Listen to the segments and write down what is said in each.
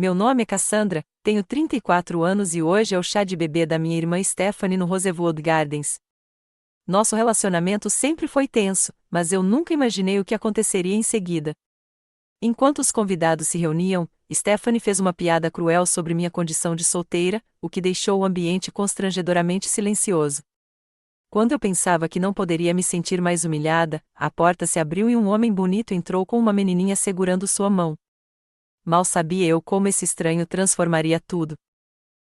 Meu nome é Cassandra, tenho 34 anos e hoje é o chá de bebê da minha irmã Stephanie no Rosewood Gardens. Nosso relacionamento sempre foi tenso, mas eu nunca imaginei o que aconteceria em seguida. Enquanto os convidados se reuniam, Stephanie fez uma piada cruel sobre minha condição de solteira, o que deixou o ambiente constrangedoramente silencioso. Quando eu pensava que não poderia me sentir mais humilhada, a porta se abriu e um homem bonito entrou com uma menininha segurando sua mão. Mal sabia eu como esse estranho transformaria tudo.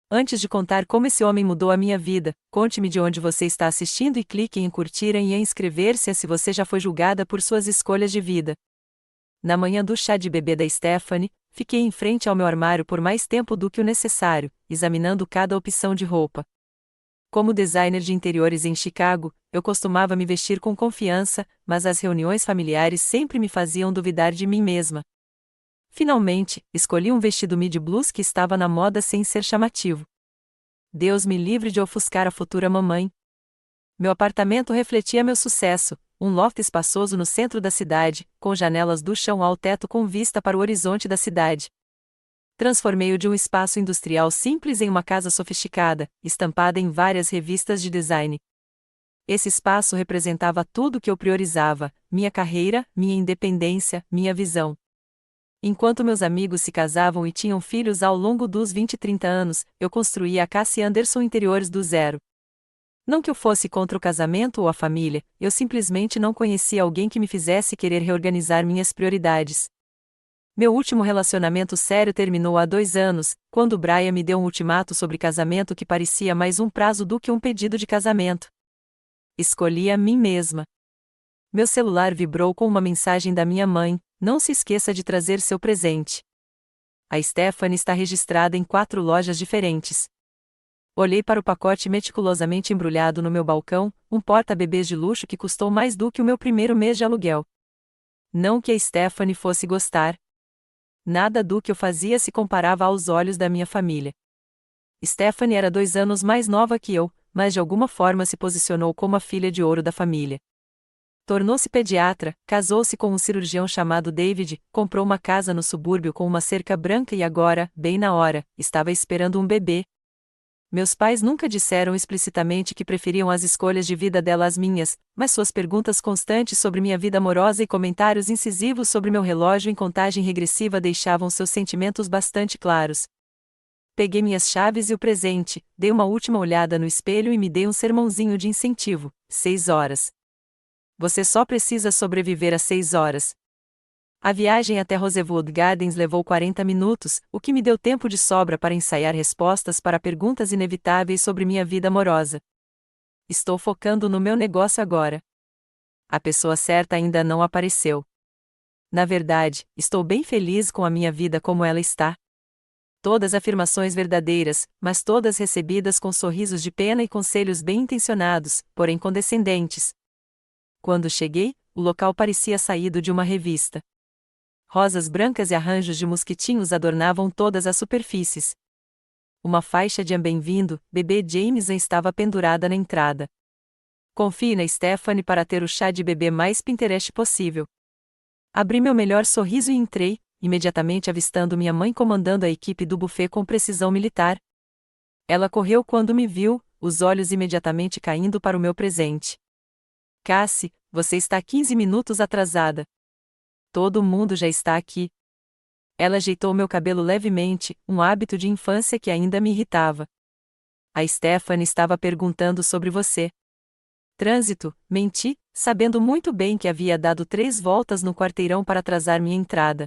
Antes de contar como esse homem mudou a minha vida, conte-me de onde você está assistindo e clique em curtir e em inscrever-se se você já foi julgada por suas escolhas de vida. Na manhã do chá de bebê da Stephanie, fiquei em frente ao meu armário por mais tempo do que o necessário, examinando cada opção de roupa. Como designer de interiores em Chicago, eu costumava me vestir com confiança, mas as reuniões familiares sempre me faziam duvidar de mim mesma. Finalmente, escolhi um vestido midi blues que estava na moda sem ser chamativo. Deus me livre de ofuscar a futura mamãe. Meu apartamento refletia meu sucesso, um loft espaçoso no centro da cidade, com janelas do chão ao teto com vista para o horizonte da cidade. Transformei-o de um espaço industrial simples em uma casa sofisticada, estampada em várias revistas de design. Esse espaço representava tudo o que eu priorizava: minha carreira, minha independência, minha visão. Enquanto meus amigos se casavam e tinham filhos ao longo dos 20 e 30 anos, eu construía a Cassie Anderson Interiores do zero. Não que eu fosse contra o casamento ou a família, eu simplesmente não conhecia alguém que me fizesse querer reorganizar minhas prioridades. Meu último relacionamento sério terminou há 2 anos, quando Brian me deu um ultimato sobre casamento que parecia mais um prazo do que um pedido de casamento. Escolhi a mim mesma. Meu celular vibrou com uma mensagem da minha mãe: não se esqueça de trazer seu presente. A Stephanie está registrada em 4 lojas diferentes. Olhei para o pacote meticulosamente embrulhado no meu balcão, um porta-bebês de luxo que custou mais do que o meu primeiro mês de aluguel. Não que a Stephanie fosse gostar. Nada do que eu fazia se comparava aos olhos da minha família. Stephanie era 2 anos mais nova que eu, mas de alguma forma se posicionou como a filha de ouro da família. Tornou-se pediatra, casou-se com um cirurgião chamado David, comprou uma casa no subúrbio com uma cerca branca e agora, bem na hora, estava esperando um bebê. Meus pais nunca disseram explicitamente que preferiam as escolhas de vida dela às minhas, mas suas perguntas constantes sobre minha vida amorosa e comentários incisivos sobre meu relógio em contagem regressiva deixavam seus sentimentos bastante claros. Peguei minhas chaves e o presente, dei uma última olhada no espelho e me dei um sermãozinho de incentivo: 6 horas. Você só precisa sobreviver a 6 horas. A viagem até Rosewood Gardens levou 40 minutos, o que me deu tempo de sobra para ensaiar respostas para perguntas inevitáveis sobre minha vida amorosa. Estou focando no meu negócio agora. A pessoa certa ainda não apareceu. Na verdade, estou bem feliz com a minha vida como ela está. Todas afirmações verdadeiras, mas todas recebidas com sorrisos de pena e conselhos bem intencionados, porém condescendentes. Quando cheguei, o local parecia saído de uma revista. Rosas brancas e arranjos de mosquitinhos adornavam todas as superfícies. Uma faixa de bem-vindo, bebê Jameson estava pendurada na entrada. Confie na Stephanie para ter o chá de bebê mais Pinterest possível. Abri meu melhor sorriso e entrei, imediatamente avistando minha mãe comandando a equipe do buffet com precisão militar. Ela correu quando me viu, os olhos imediatamente caindo para o meu presente. Cassie, você está 15 minutos atrasada. Todo mundo já está aqui. Ela ajeitou meu cabelo levemente, um hábito de infância que ainda me irritava. A Stephanie estava perguntando sobre você. Trânsito, menti, sabendo muito bem que havia dado 3 voltas no quarteirão para atrasar minha entrada.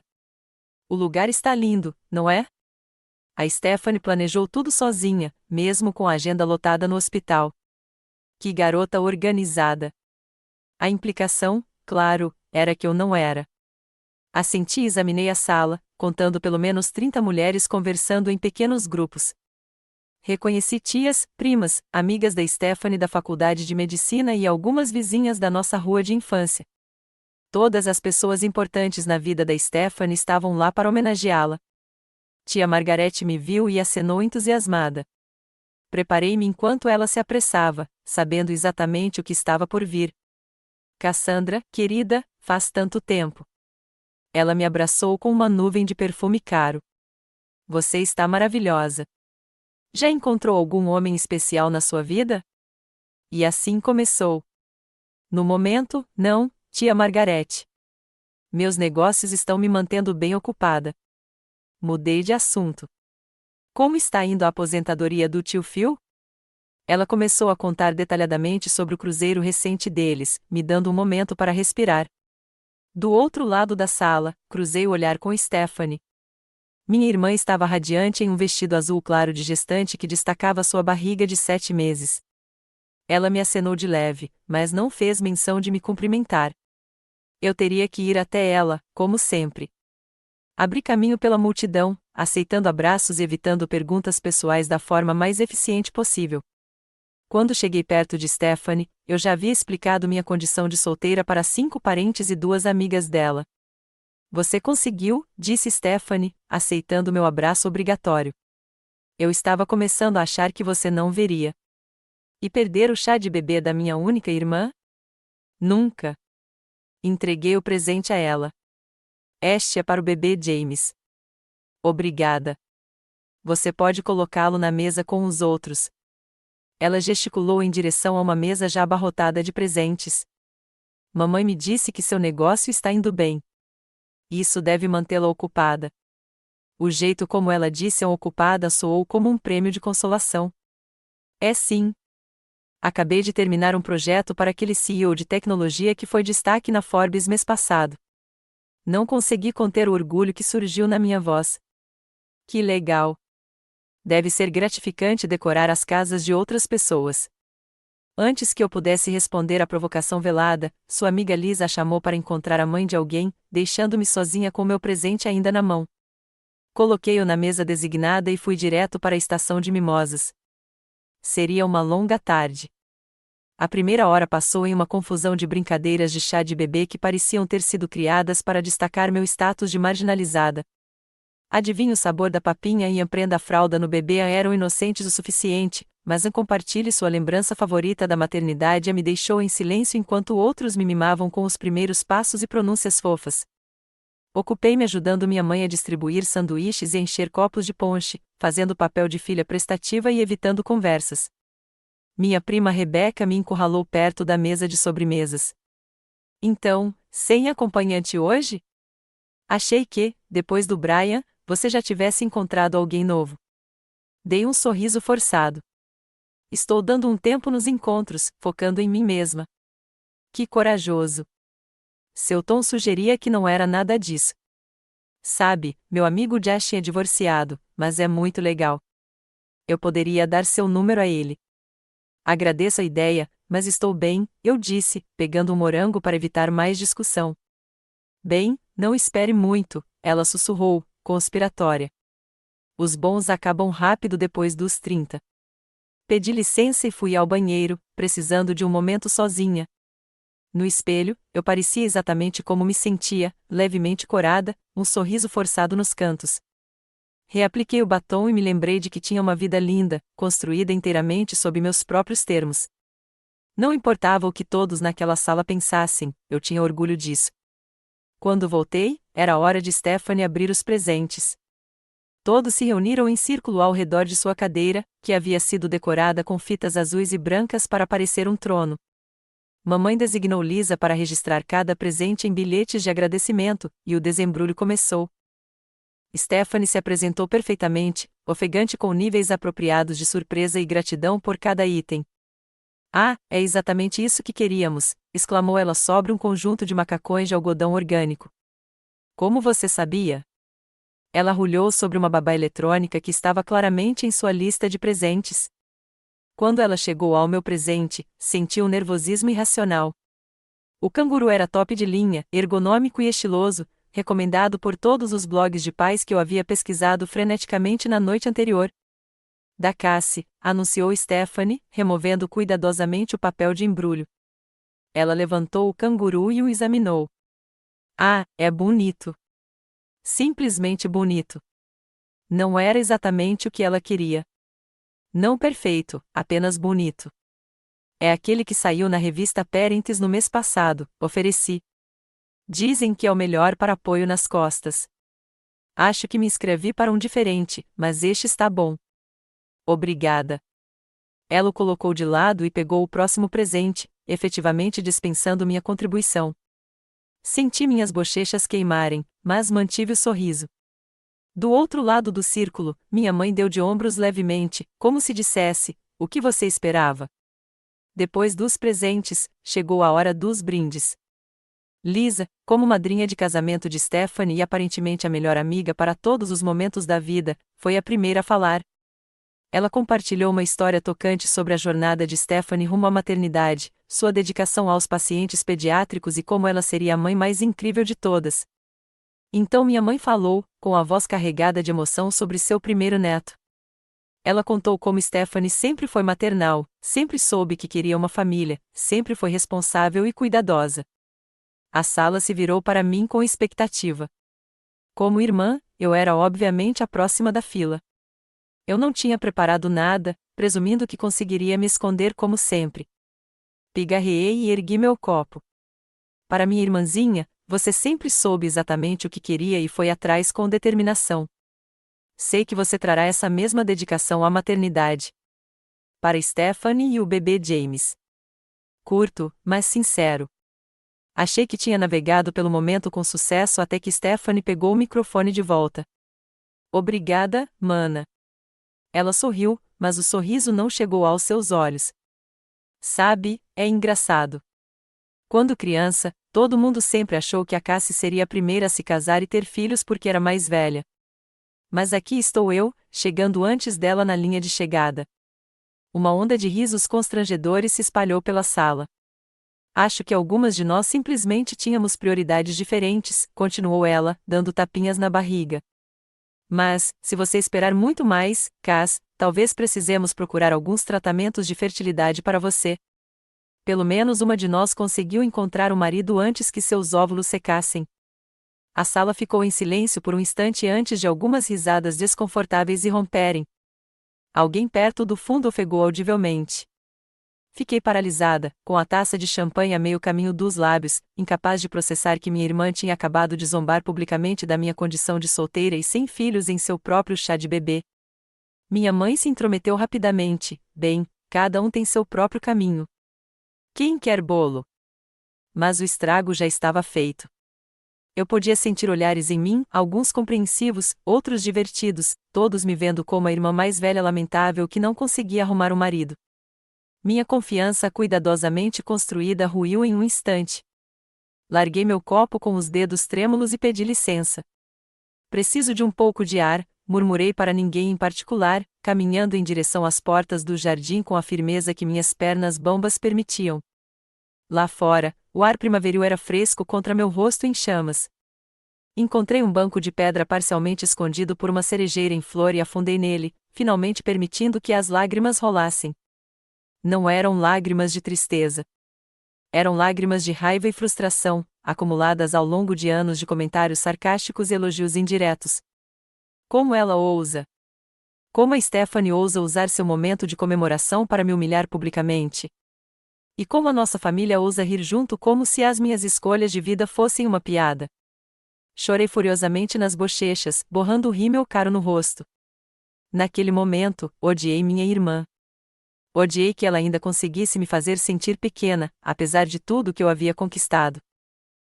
O lugar está lindo, não é? A Stephanie planejou tudo sozinha, mesmo com a agenda lotada no hospital. Que garota organizada! A implicação, claro, era que eu não era. Assenti e examinei a sala, contando pelo menos 30 mulheres conversando em pequenos grupos. Reconheci tias, primas, amigas da Stephanie da faculdade de medicina e algumas vizinhas da nossa rua de infância. Todas as pessoas importantes na vida da Stephanie estavam lá para homenageá-la. Tia Margarete me viu e acenou entusiasmada. Preparei-me enquanto ela se apressava, sabendo exatamente o que estava por vir. Cassandra, querida, faz tanto tempo. Ela me abraçou com uma nuvem de perfume caro. Você está maravilhosa. Já encontrou algum homem especial na sua vida? E assim começou. No momento, não, tia Margarete. Meus negócios estão me mantendo bem ocupada. Mudei de assunto. Como está indo a aposentadoria do tio Phil? Ela começou a contar detalhadamente sobre o cruzeiro recente deles, me dando um momento para respirar. Do outro lado da sala, cruzei o olhar com Stephanie. Minha irmã estava radiante em um vestido azul claro de gestante que destacava sua barriga de 7 meses. Ela me acenou de leve, mas não fez menção de me cumprimentar. Eu teria que ir até ela, como sempre. Abri caminho pela multidão, aceitando abraços e evitando perguntas pessoais da forma mais eficiente possível. Quando cheguei perto de Stephanie, eu já havia explicado minha condição de solteira para 5 parentes e 2 amigas dela. Você conseguiu, disse Stephanie, aceitando meu abraço obrigatório. Eu estava começando a achar que você não veria. E perder o chá de bebê da minha única irmã? Nunca. Entreguei o presente a ela. Este é para o bebê James. Obrigada. Você pode colocá-lo na mesa com os outros. Ela gesticulou em direção a uma mesa já abarrotada de presentes. Mamãe me disse que seu negócio está indo bem. Isso deve mantê-la ocupada. O jeito como ela disse ocupada soou como um prêmio de consolação. É sim. Acabei de terminar um projeto para aquele CEO de tecnologia que foi destaque na Forbes mês passado. Não consegui conter o orgulho que surgiu na minha voz. Que legal! Deve ser gratificante decorar as casas de outras pessoas. Antes que eu pudesse responder à provocação velada, sua amiga Lisa a chamou para encontrar a mãe de alguém, deixando-me sozinha com meu presente ainda na mão. Coloquei-o na mesa designada e fui direto para a estação de mimosas. Seria uma longa tarde. A primeira hora passou em uma confusão de brincadeiras de chá de bebê que pareciam ter sido criadas para destacar meu status de marginalizada. Adivinhe o sabor da papinha e empreenda a fralda no bebê eram inocentes o suficiente, mas não compartilhe sua lembrança favorita da maternidade e me deixou em silêncio enquanto outros me mimavam com os primeiros passos e pronúncias fofas. Ocupei-me ajudando minha mãe a distribuir sanduíches e encher copos de ponche, fazendo papel de filha prestativa e evitando conversas. Minha prima Rebeca me encurralou perto da mesa de sobremesas. Então, sem acompanhante hoje? Achei que, depois do Brian, você já tivesse encontrado alguém novo. Dei um sorriso forçado. Estou dando um tempo nos encontros, focando em mim mesma. Que corajoso. Seu tom sugeria que não era nada disso. Sabe, meu amigo Josh é divorciado, mas é muito legal. Eu poderia dar seu número a ele. Agradeço a ideia, mas estou bem, eu disse, pegando um morango para evitar mais discussão. Bem, não espere muito, ela sussurrou, conspiratória. Os bons acabam rápido depois dos 30. Pedi licença e fui ao banheiro, precisando de um momento sozinha. No espelho, eu parecia exatamente como me sentia, levemente corada, um sorriso forçado nos cantos. Reapliquei o batom e me lembrei de que tinha uma vida linda, construída inteiramente sob meus próprios termos. Não importava o que todos naquela sala pensassem, eu tinha orgulho disso. Quando voltei, era hora de Stephanie abrir os presentes. Todos se reuniram em círculo ao redor de sua cadeira, que havia sido decorada com fitas azuis e brancas para parecer um trono. Mamãe designou Lisa para registrar cada presente em bilhetes de agradecimento, e o desembrulho começou. Stephanie se apresentou perfeitamente, ofegante com níveis apropriados de surpresa e gratidão por cada item. Ah, é exatamente isso que queríamos, exclamou ela sobre um conjunto de macacões de algodão orgânico. Como você sabia? Ela arrulhou sobre uma babá eletrônica que estava claramente em sua lista de presentes. Quando ela chegou ao meu presente, senti um nervosismo irracional. O canguru era top de linha, ergonômico e estiloso, recomendado por todos os blogs de pais que eu havia pesquisado freneticamente na noite anterior. Da Cassie, anunciou Stephanie, removendo cuidadosamente o papel de embrulho. Ela levantou o canguru e o examinou. Ah, é bonito. Simplesmente bonito. Não era exatamente o que ela queria. Não perfeito, apenas bonito. É aquele que saiu na revista Parents no mês passado, ofereci. Dizem que é o melhor para apoio nas costas. Acho que me inscrevi para um diferente, mas este está bom. Obrigada. Ela o colocou de lado e pegou o próximo presente, efetivamente dispensando minha contribuição. Senti minhas bochechas queimarem, mas mantive o sorriso. Do outro lado do círculo, minha mãe deu de ombros levemente, como se dissesse: o que você esperava? Depois dos presentes, chegou a hora dos brindes. Lisa, como madrinha de casamento de Stephanie e aparentemente a melhor amiga para todos os momentos da vida, foi a primeira a falar. Ela compartilhou uma história tocante sobre a jornada de Stephanie rumo à maternidade, sua dedicação aos pacientes pediátricos e como ela seria a mãe mais incrível de todas. Então minha mãe falou, com a voz carregada de emoção sobre seu primeiro neto. Ela contou como Stephanie sempre foi maternal, sempre soube que queria uma família, sempre foi responsável e cuidadosa. A sala se virou para mim com expectativa. Como irmã, eu era obviamente a próxima da fila. Eu não tinha preparado nada, presumindo que conseguiria me esconder como sempre. Pigarreei e ergui meu copo. Para minha irmãzinha, você sempre soube exatamente o que queria e foi atrás com determinação. Sei que você trará essa mesma dedicação à maternidade. Para Stephanie e o bebê James. Curto, mas sincero. Achei que tinha navegado pelo momento com sucesso até que Stephanie pegou o microfone de volta. Obrigada, mana. Ela sorriu, mas o sorriso não chegou aos seus olhos. Sabe, é engraçado. Quando criança, todo mundo sempre achou que a Cassie seria a primeira a se casar e ter filhos porque era mais velha. Mas aqui estou eu, chegando antes dela na linha de chegada. Uma onda de risos constrangedores se espalhou pela sala. Acho que algumas de nós simplesmente tínhamos prioridades diferentes, continuou ela, dando tapinhas na barriga. Mas, se você esperar muito mais, Cass, talvez precisemos procurar alguns tratamentos de fertilidade para você. Pelo menos uma de nós conseguiu encontrar um marido antes que seus óvulos secassem. A sala ficou em silêncio por um instante antes de algumas risadas desconfortáveis irromperem. Alguém perto do fundo ofegou audivelmente. Fiquei paralisada, com a taça de champanhe a meio caminho dos lábios, incapaz de processar que minha irmã tinha acabado de zombar publicamente da minha condição de solteira e sem filhos em seu próprio chá de bebê. Minha mãe se intrometeu rapidamente: bem, cada um tem seu próprio caminho. Quem quer bolo? Mas o estrago já estava feito. Eu podia sentir olhares em mim, alguns compreensivos, outros divertidos, todos me vendo como a irmã mais velha lamentável que não conseguia arrumar um marido. Minha confiança cuidadosamente construída ruiu em um instante. Larguei meu copo com os dedos trêmulos e pedi licença. Preciso de um pouco de ar, murmurei para ninguém em particular, caminhando em direção às portas do jardim com a firmeza que minhas pernas bambas permitiam. Lá fora, o ar primaveril era fresco contra meu rosto em chamas. Encontrei um banco de pedra parcialmente escondido por uma cerejeira em flor e afundei nele, finalmente permitindo que as lágrimas rolassem. Não eram lágrimas de tristeza. Eram lágrimas de raiva e frustração, acumuladas ao longo de anos de comentários sarcásticos e elogios indiretos. Como ela ousa! Como a Stephanie ousa usar seu momento de comemoração para me humilhar publicamente? E como a nossa família ousa rir junto como se as minhas escolhas de vida fossem uma piada? Chorei furiosamente nas bochechas, borrando o rímel caro no rosto. Naquele momento, odiei minha irmã. Odiei que ela ainda conseguisse me fazer sentir pequena, apesar de tudo que eu havia conquistado.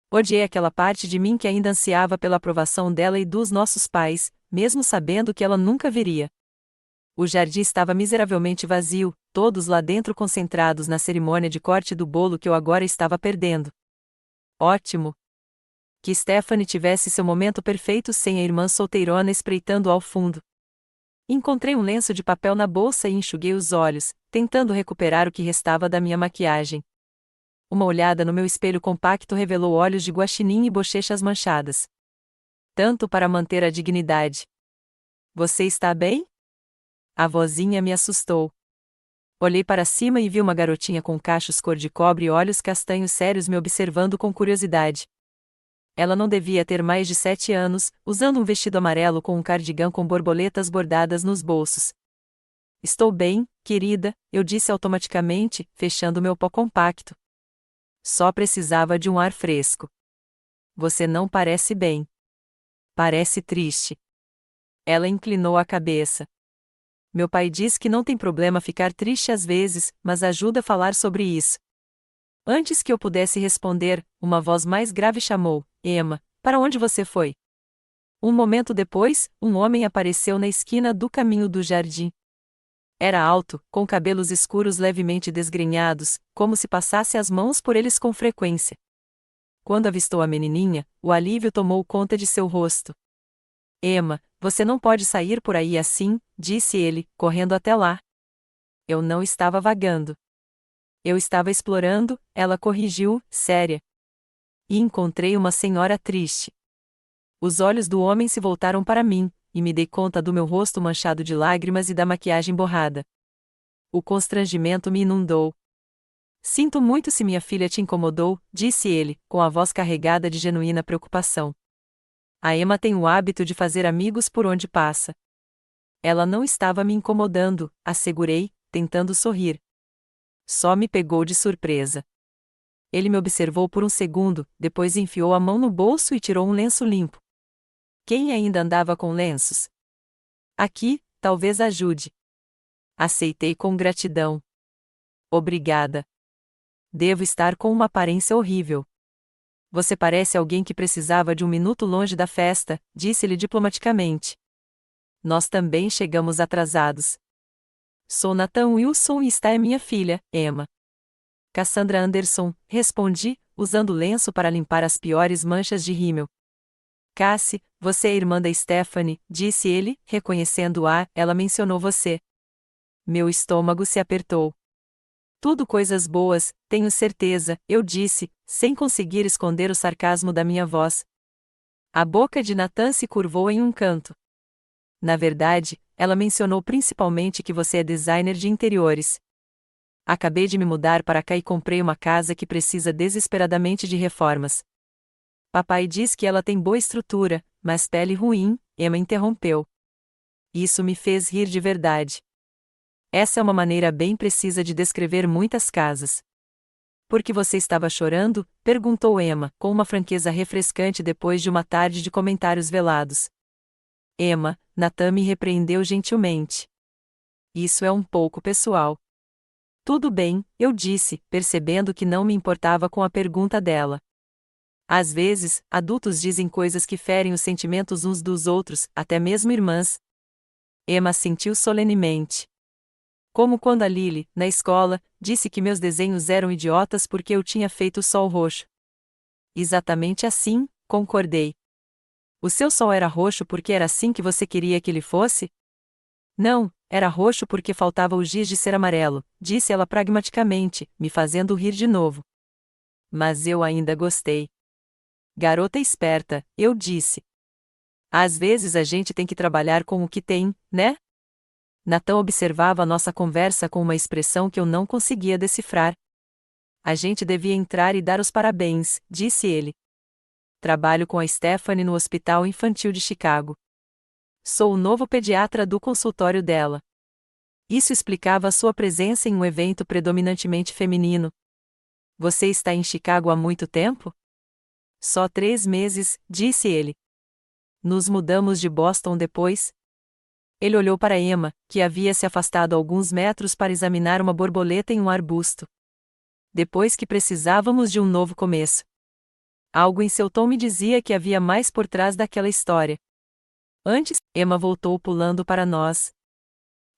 Odiei aquela parte de mim que ainda ansiava pela aprovação dela e dos nossos pais, mesmo sabendo que ela nunca viria. O jardim estava miseravelmente vazio, todos lá dentro concentrados na cerimônia de corte do bolo que eu agora estava perdendo. Ótimo! Que Stephanie tivesse seu momento perfeito sem a irmã solteirona espreitando ao fundo. Encontrei um lenço de papel na bolsa e enxuguei os olhos, tentando recuperar o que restava da minha maquiagem. Uma olhada no meu espelho compacto revelou olhos de guaxinim e bochechas manchadas. Tanto para manter a dignidade. Você está bem? A vozinha me assustou. Olhei para cima e vi uma garotinha com cachos cor de cobre e olhos castanhos sérios me observando com curiosidade. Ela não devia ter mais de 7 anos, usando um vestido amarelo com um cardigã com borboletas bordadas nos bolsos. Estou bem, querida, eu disse automaticamente, fechando meu pó compacto. Só precisava de um ar fresco. Você não parece bem. Parece triste. Ela inclinou a cabeça. Meu pai diz que não tem problema ficar triste às vezes, mas ajuda a falar sobre isso. Antes que eu pudesse responder, uma voz mais grave chamou: Emma, para onde você foi? Um momento depois, um homem apareceu na esquina do caminho do jardim. Era alto, com cabelos escuros levemente desgrenhados, como se passasse as mãos por eles com frequência. Quando avistou a menininha, o alívio tomou conta de seu rosto. Emma, você não pode sair por aí assim, disse ele, correndo até lá. Eu não estava vagando. Eu estava explorando, ela corrigiu, séria. E encontrei uma senhora triste. Os olhos do homem se voltaram para mim, e me dei conta do meu rosto manchado de lágrimas e da maquiagem borrada. O constrangimento me inundou. Sinto muito se minha filha te incomodou, disse ele, com a voz carregada de genuína preocupação. A Emma tem o hábito de fazer amigos por onde passa. Ela não estava me incomodando, assegurei, tentando sorrir. Só me pegou de surpresa. Ele me observou por um segundo, depois enfiou a mão no bolso e tirou um lenço limpo. Quem ainda andava com lenços? Aqui, talvez ajude. Aceitei com gratidão. Obrigada. Devo estar com uma aparência horrível. Você parece alguém que precisava de um minuto longe da festa, disse-lhe diplomaticamente. Nós também chegamos atrasados. Sou Nathan Wilson e está é minha filha, Emma. Cassandra Anderson, respondi, usando o lenço para limpar as piores manchas de rímel. Cassie, você é irmã da Stephanie, disse ele, reconhecendo-a, ela mencionou você. Meu estômago se apertou. Tudo coisas boas, tenho certeza, eu disse, sem conseguir esconder o sarcasmo da minha voz. A boca de Nathan se curvou em um canto. Na verdade, ela mencionou principalmente que você é designer de interiores. Acabei de me mudar para cá e comprei uma casa que precisa desesperadamente de reformas. Papai diz que ela tem boa estrutura, mas pele ruim, Emma interrompeu. Isso me fez rir de verdade. Essa é uma maneira bem precisa de descrever muitas casas. Por que você estava chorando? Perguntou Emma, com uma franqueza refrescante depois de uma tarde de comentários velados. Emma, Nathan me repreendeu gentilmente. Isso é um pouco pessoal. Tudo bem, eu disse, percebendo que não me importava com a pergunta dela. Às vezes, adultos dizem coisas que ferem os sentimentos uns dos outros, até mesmo irmãs. Emma sentiu solenemente. Como quando a Lily, na escola, disse que meus desenhos eram idiotas porque eu tinha feito o sol roxo. Exatamente assim, concordei. O seu sol era roxo porque era assim que você queria que ele fosse? Não, era roxo porque faltava o giz de ser amarelo, disse ela pragmaticamente, me fazendo rir de novo. Mas eu ainda gostei. Garota esperta, eu disse. Às vezes a gente tem que trabalhar com o que tem, né? Nathan observava a nossa conversa com uma expressão que eu não conseguia decifrar. A gente devia entrar e dar os parabéns, disse ele. Trabalho com a Stephanie no Hospital Infantil de Chicago. Sou o novo pediatra do consultório dela. Isso explicava a sua presença em um evento predominantemente feminino. Você está em Chicago há muito tempo? Só 3 meses, disse ele. Nos mudamos de Boston depois. Ele olhou para Emma, que havia se afastado alguns metros para examinar uma borboleta em um arbusto. Depois que precisávamos de um novo começo. Algo em seu tom me dizia que havia mais por trás daquela história. Antes, Emma voltou pulando para nós.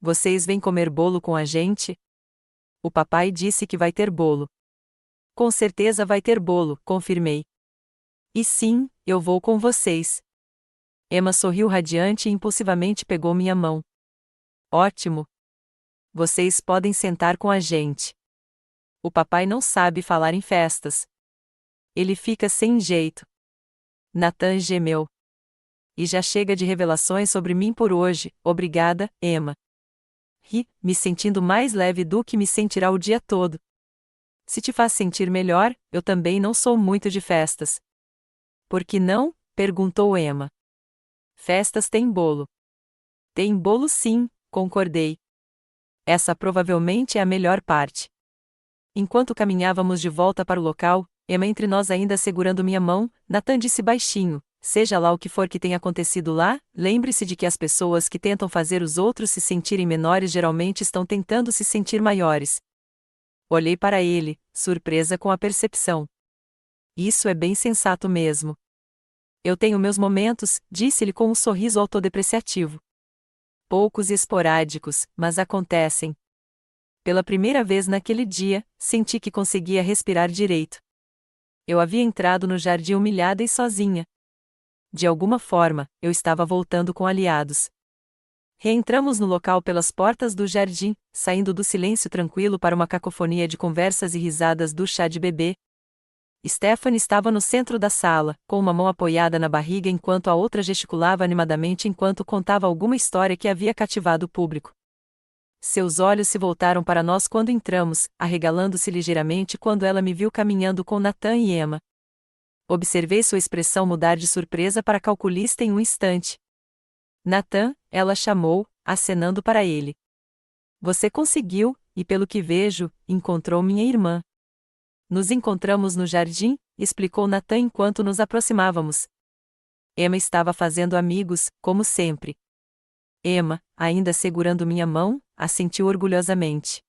Vocês vêm comer bolo com a gente? O papai disse que vai ter bolo. Com certeza vai ter bolo, confirmei. E sim, eu vou com vocês. Emma sorriu radiante e impulsivamente pegou minha mão. Ótimo. Vocês podem sentar com a gente. O papai não sabe falar em festas. Ele fica sem jeito. Nathan gemeu. E já chega de revelações sobre mim por hoje, obrigada, Emma. Ri, me sentindo mais leve do que me sentirá o dia todo. Se te faz sentir melhor, eu também não sou muito de festas. Por que não? Perguntou Emma. Festas têm bolo. Tem bolo sim, concordei. Essa provavelmente é a melhor parte. Enquanto caminhávamos de volta para o local, Emma entre nós ainda segurando minha mão, Nathan disse baixinho, seja lá o que for que tenha acontecido lá, lembre-se de que as pessoas que tentam fazer os outros se sentirem menores geralmente estão tentando se sentir maiores. Olhei para ele, surpresa com a percepção. Isso é bem sensato mesmo. Eu tenho meus momentos, disse-lhe com um sorriso autodepreciativo. Poucos e esporádicos, mas acontecem. Pela primeira vez naquele dia, senti que conseguia respirar direito. Eu havia entrado no jardim humilhada e sozinha. De alguma forma, eu estava voltando com aliados. Reentramos no local pelas portas do jardim, saindo do silêncio tranquilo para uma cacofonia de conversas e risadas do chá de bebê. Stephanie estava no centro da sala, com uma mão apoiada na barriga enquanto a outra gesticulava animadamente enquanto contava alguma história que havia cativado o público. Seus olhos se voltaram para nós quando entramos, arregalando-se ligeiramente quando ela me viu caminhando com Nathan e Emma. Observei sua expressão mudar de surpresa para calculista em um instante. Nathan, ela chamou, acenando para ele. Você conseguiu, e pelo que vejo, encontrou minha irmã. Nos encontramos no jardim, explicou Nathan enquanto nos aproximávamos. Emma estava fazendo amigos, como sempre. Emma, ainda segurando minha mão, assentiu orgulhosamente.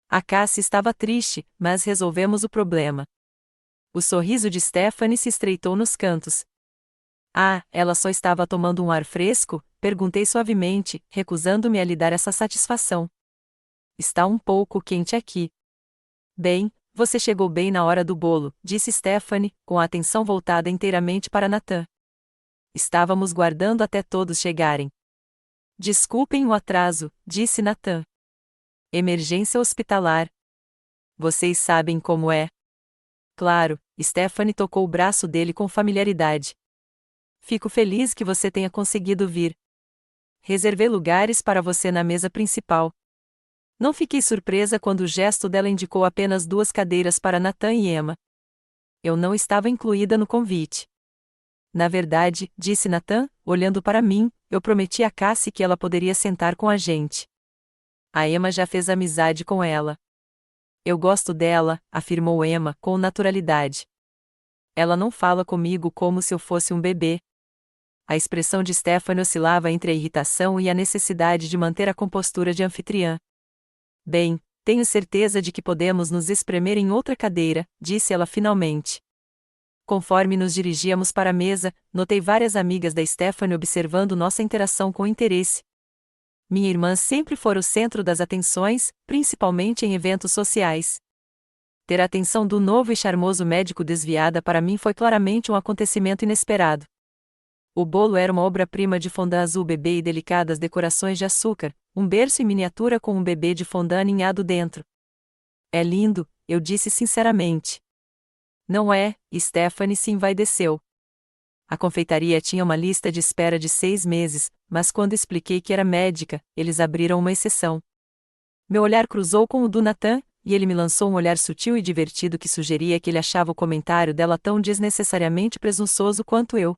A Cassie estava triste, mas resolvemos o problema. O sorriso de Stephanie se estreitou nos cantos. Ah, ela só estava tomando um ar fresco? Perguntei suavemente, recusando-me a lhe dar essa satisfação. Está um pouco quente aqui. Bem, você chegou bem na hora do bolo, disse Stephanie, com a atenção voltada inteiramente para Nathan. Estávamos guardando até todos chegarem. Desculpem o atraso, disse Nathan. Emergência hospitalar. Vocês sabem como é. Claro, Stephanie tocou o braço dele com familiaridade. Fico feliz que você tenha conseguido vir. Reservei lugares para você na mesa principal. Não fiquei surpresa quando o gesto dela indicou apenas 2 cadeiras para Nathan e Emma. Eu não estava incluída no convite. Na verdade, disse Nathan, olhando para mim, eu prometi a Cassie que ela poderia sentar com a gente. A Emma já fez amizade com ela. Eu gosto dela, afirmou Emma, com naturalidade. Ela não fala comigo como se eu fosse um bebê. A expressão de Stephanie oscilava entre a irritação e a necessidade de manter a compostura de anfitriã. Bem, tenho certeza de que podemos nos espremer em outra cadeira, disse ela finalmente. Conforme nos dirigíamos para a mesa, notei várias amigas da Stephanie observando nossa interação com interesse. Minha irmã sempre fora o centro das atenções, principalmente em eventos sociais. Ter a atenção do novo e charmoso médico desviada para mim foi claramente um acontecimento inesperado. O bolo era uma obra-prima de fondant azul bebê e delicadas decorações de açúcar, um berço em miniatura com um bebê de fondant aninhado dentro. É lindo, eu disse sinceramente. Não é, Stephanie se envaideceu. A confeitaria tinha uma lista de espera de 6 meses, mas quando expliquei que era médica, eles abriram uma exceção. Meu olhar cruzou com o do Nathan, e ele me lançou um olhar sutil e divertido que sugeria que ele achava o comentário dela tão desnecessariamente presunçoso quanto eu.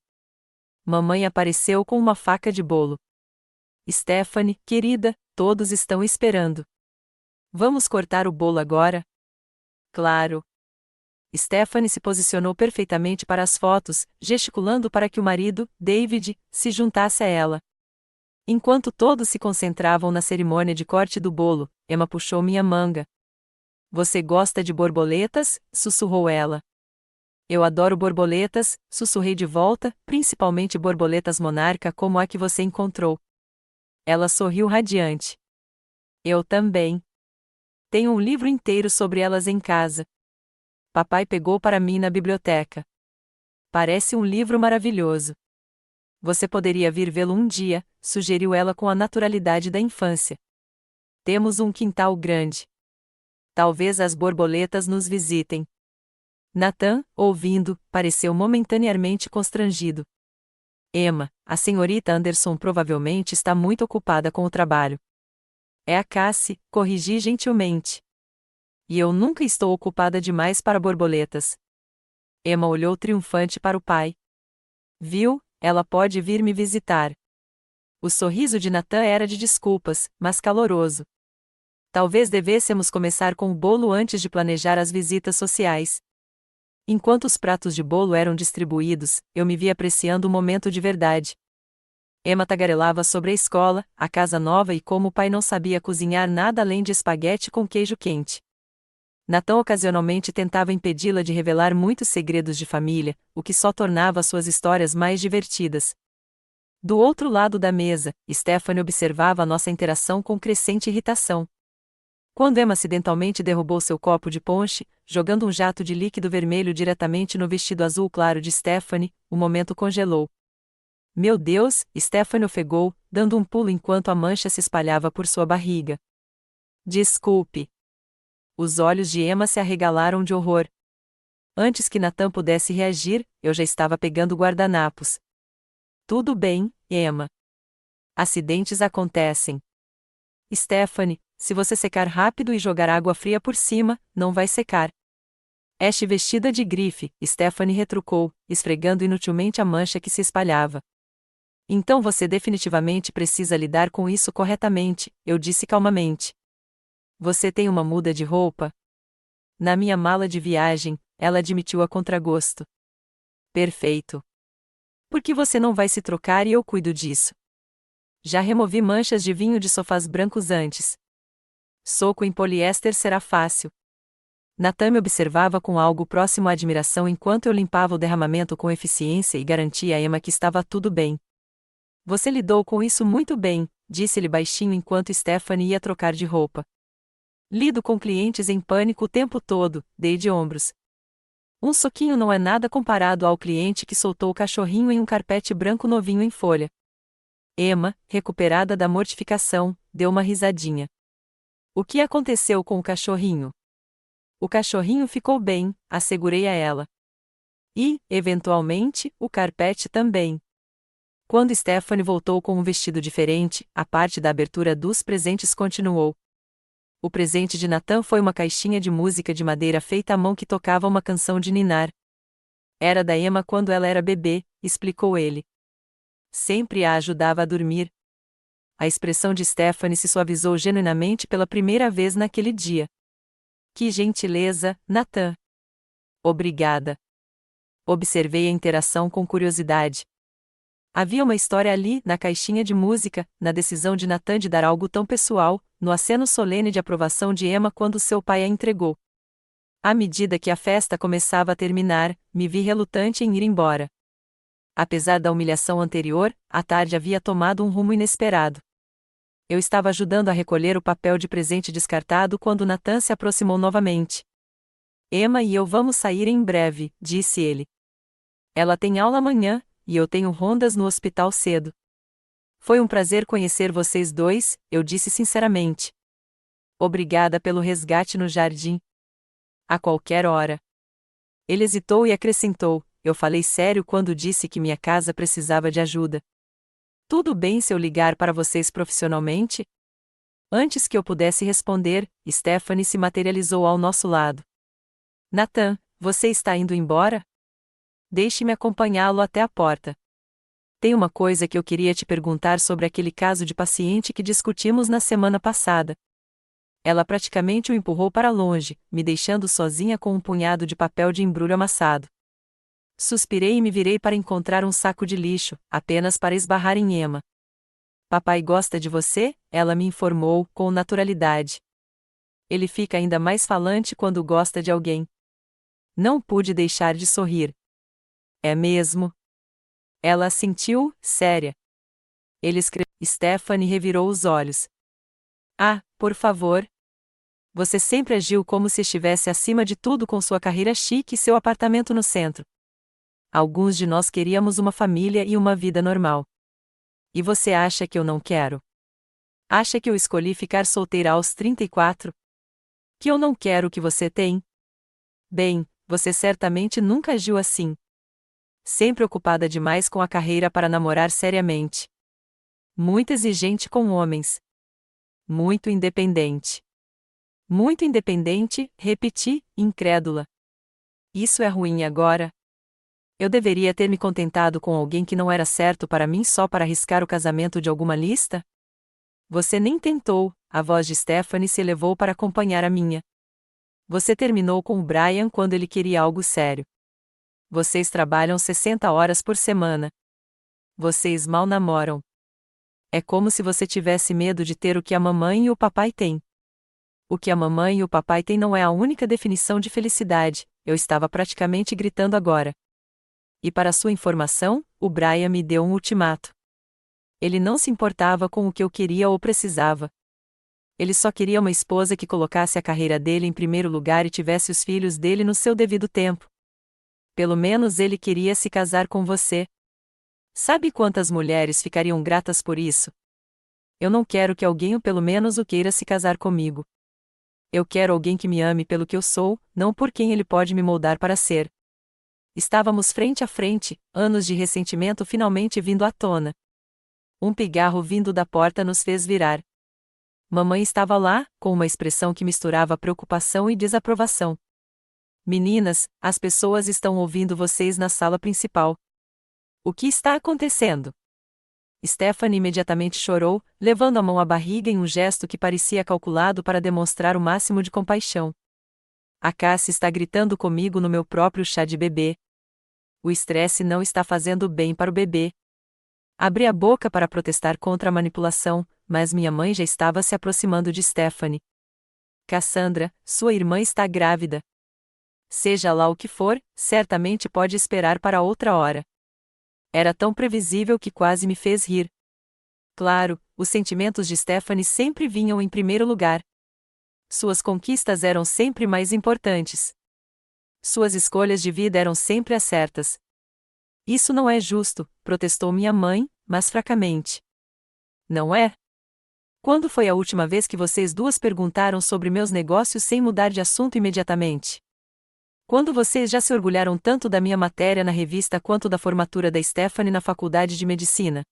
Mamãe apareceu com uma faca de bolo. Stephanie, querida, todos estão esperando. Vamos cortar o bolo agora? Claro. Stephanie se posicionou perfeitamente para as fotos, gesticulando para que o marido, David, se juntasse a ela. Enquanto todos se concentravam na cerimônia de corte do bolo, Emma puxou minha manga. Você gosta de borboletas? Sussurrou ela. Eu adoro borboletas, sussurrei de volta, principalmente borboletas monarca como a que você encontrou. Ela sorriu radiante. Eu também. Tenho um livro inteiro sobre elas em casa. Papai pegou para mim na biblioteca. Parece um livro maravilhoso. Você poderia vir vê-lo um dia, sugeriu ela com a naturalidade da infância. Temos um quintal grande. Talvez as borboletas nos visitem. Nathan, ouvindo, pareceu momentaneamente constrangido. Emma, a senhorita Anderson provavelmente está muito ocupada com o trabalho. É a Cassie, corrigi gentilmente. E eu nunca estou ocupada demais para borboletas. Emma olhou triunfante para o pai. Viu, ela pode vir me visitar. O sorriso de Nathan era de desculpas, mas caloroso. Talvez devêssemos começar com o bolo antes de planejar as visitas sociais. Enquanto os pratos de bolo eram distribuídos, eu me vi apreciando o momento de verdade. Emma tagarelava sobre a escola, a casa nova e como o pai não sabia cozinhar nada além de espaguete com queijo quente. Nathan ocasionalmente tentava impedi-la de revelar muitos segredos de família, o que só tornava suas histórias mais divertidas. Do outro lado da mesa, Stephanie observava a nossa interação com crescente irritação. Quando Emma acidentalmente derrubou seu copo de ponche, jogando um jato de líquido vermelho diretamente no vestido azul claro de Stephanie, o momento congelou. Meu Deus, Stephanie ofegou, dando um pulo enquanto a mancha se espalhava por sua barriga. Desculpe. Os olhos de Emma se arregalaram de horror. Antes que Nathan pudesse reagir, eu já estava pegando guardanapos. Tudo bem, Emma. Acidentes acontecem. Stephanie, se você secar rápido e jogar água fria por cima, não vai secar. Ash vestida de grife, Stephanie retrucou, esfregando inutilmente a mancha que se espalhava. Então você definitivamente precisa lidar com isso corretamente, eu disse calmamente. Você tem uma muda de roupa? Na minha mala de viagem, ela admitiu a contragosto. Perfeito. Por que você não vai se trocar e eu cuido disso? Já removi manchas de vinho de sofás brancos antes. Soco em poliéster será fácil. Nathan me observava com algo próximo à admiração enquanto eu limpava o derramamento com eficiência e garantia a Emma que estava tudo bem. Você lidou com isso muito bem, disse-lhe baixinho enquanto Stephanie ia trocar de roupa. Lido com clientes em pânico o tempo todo, dei de ombros. Um soquinho não é nada comparado ao cliente que soltou o cachorrinho em um carpete branco novinho em folha. Emma, recuperada da mortificação, deu uma risadinha. O que aconteceu com o cachorrinho? O cachorrinho ficou bem, assegurei a ela. E, eventualmente, o carpete também. Quando Stephanie voltou com um vestido diferente, a parte da abertura dos presentes continuou. O presente de Nathan foi uma caixinha de música de madeira feita à mão que tocava uma canção de ninar. Era da Emma quando ela era bebê, explicou ele. Sempre a ajudava a dormir. A expressão de Stephanie se suavizou genuinamente pela primeira vez naquele dia. Que gentileza, Nathan. Obrigada. Observei a interação com curiosidade. Havia uma história ali, na caixinha de música, na decisão de Nathan de dar algo tão pessoal, no aceno solene de aprovação de Emma quando seu pai a entregou. À medida que a festa começava a terminar, me vi relutante em ir embora. Apesar da humilhação anterior, a tarde havia tomado um rumo inesperado. Eu estava ajudando a recolher o papel de presente descartado quando Nathan se aproximou novamente. Emma e eu vamos sair em breve, disse ele. Ela tem aula amanhã, e eu tenho rondas no hospital cedo. Foi um prazer conhecer vocês dois, eu disse sinceramente. Obrigada pelo resgate no jardim. A qualquer hora. Ele hesitou e acrescentou, eu falei sério quando disse que minha casa precisava de ajuda. Tudo bem se eu ligar para vocês profissionalmente? Antes que eu pudesse responder, Stephanie se materializou ao nosso lado. Nathan, você está indo embora? Deixe-me acompanhá-lo até a porta. Tem uma coisa que eu queria te perguntar sobre aquele caso de paciente que discutimos na semana passada. Ela praticamente o empurrou para longe, me deixando sozinha com um punhado de papel de embrulho amassado. Suspirei e me virei para encontrar um saco de lixo, apenas para esbarrar em Emma. Papai gosta de você, ela me informou, com naturalidade. Ele fica ainda mais falante quando gosta de alguém. Não pude deixar de sorrir. É mesmo? Ela assentiu, séria. Ele escreveu. Stephanie revirou os olhos. Ah, por favor. Você sempre agiu como se estivesse acima de tudo com sua carreira chique e seu apartamento no centro. Alguns de nós queríamos uma família e uma vida normal. E você acha que eu não quero? Acha que eu escolhi ficar solteira aos 34? Que eu não quero o que você tem? Bem, você certamente nunca agiu assim. Sempre ocupada demais com a carreira para namorar seriamente. Muito exigente com homens. Muito independente. Muito independente, repeti, incrédula. Isso é ruim agora? Eu deveria ter me contentado com alguém que não era certo para mim só para arriscar o casamento de alguma lista? Você nem tentou, a voz de Stephanie se elevou para acompanhar a minha. Você terminou com o Brian quando ele queria algo sério. Vocês trabalham 60 horas por semana. Vocês mal namoram. É como se você tivesse medo de ter o que a mamãe e o papai têm. O que a mamãe e o papai têm não é a única definição de felicidade, eu estava praticamente gritando agora. E para sua informação, o Brian me deu um ultimato. Ele não se importava com o que eu queria ou precisava. Ele só queria uma esposa que colocasse a carreira dele em primeiro lugar e tivesse os filhos dele no seu devido tempo. Pelo menos ele queria se casar com você. Sabe quantas mulheres ficariam gratas por isso? Eu não quero que alguém ou pelo menos o queira se casar comigo. Eu quero alguém que me ame pelo que eu sou, não por quem ele pode me moldar para ser. Estávamos frente a frente, anos de ressentimento finalmente vindo à tona. Um pigarro vindo da porta nos fez virar. Mamãe estava lá, com uma expressão que misturava preocupação e desaprovação. Meninas, as pessoas estão ouvindo vocês na sala principal. O que está acontecendo? Stephanie imediatamente chorou, levando a mão à barriga em um gesto que parecia calculado para demonstrar o máximo de compaixão. A Cassie está gritando comigo no meu próprio chá de bebê. O estresse não está fazendo bem para o bebê. Abri a boca para protestar contra a manipulação, mas minha mãe já estava se aproximando de Stephanie. Cassandra, sua irmã está grávida. Seja lá o que for, certamente pode esperar para outra hora. Era tão previsível que quase me fez rir. Claro, os sentimentos de Stephanie sempre vinham em primeiro lugar. Suas conquistas eram sempre mais importantes. Suas escolhas de vida eram sempre as certas. Isso não é justo, protestou minha mãe, mas fracamente. Não é? Quando foi a última vez que vocês duas perguntaram sobre meus negócios sem mudar de assunto imediatamente? Quando vocês já se orgulharam tanto da minha matéria na revista quanto da formatura da Stephanie na faculdade de medicina?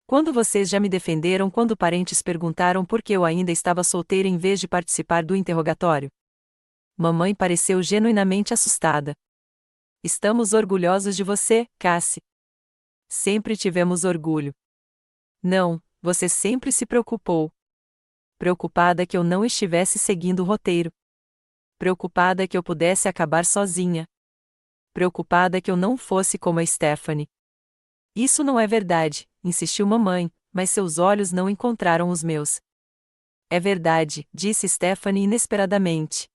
Quando vocês já me defenderam quando parentes perguntaram por que eu ainda estava solteira em vez de participar do interrogatório? Mamãe pareceu genuinamente assustada. Estamos orgulhosos de você, Cassie. Sempre tivemos orgulho. Não, você sempre se preocupou. Preocupada que eu não estivesse seguindo o roteiro. Preocupada que eu pudesse acabar sozinha. Preocupada que eu não fosse como a Stephanie. Isso não é verdade, insistiu mamãe, mas seus olhos não encontraram os meus. É verdade, disse Stephanie inesperadamente.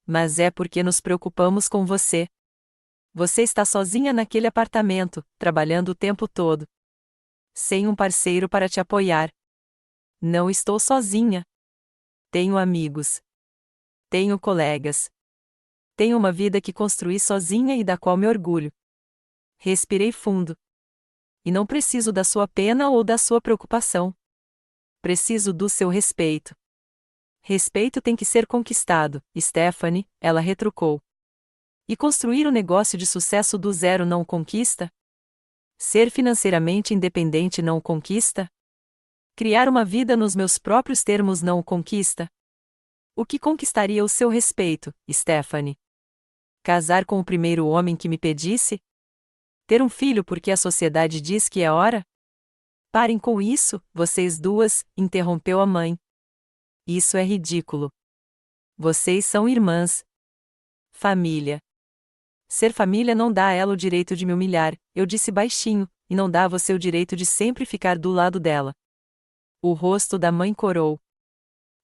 Mas é porque nos preocupamos com você. Você está sozinha naquele apartamento, trabalhando o tempo todo. Sem um parceiro para te apoiar. Não estou sozinha. Tenho amigos. Tenho colegas. Tenho uma vida que construí sozinha e da qual me orgulho. Respirei fundo. E não preciso da sua pena ou da sua preocupação. Preciso do seu respeito. Respeito tem que ser conquistado, Stephanie, ela retrucou. E construir um negócio de sucesso do zero não o conquista? Ser financeiramente independente não o conquista? Criar uma vida nos meus próprios termos não o conquista? O que conquistaria o seu respeito, Stephanie? Casar com o primeiro homem que me pedisse? Ter um filho porque a sociedade diz que é hora? Parem com isso, vocês duas, interrompeu a mãe. Isso é ridículo. Vocês são irmãs. Família. Ser família não dá a ela o direito de me humilhar, eu disse baixinho, e não dá a você o direito de sempre ficar do lado dela. O rosto da mãe corou.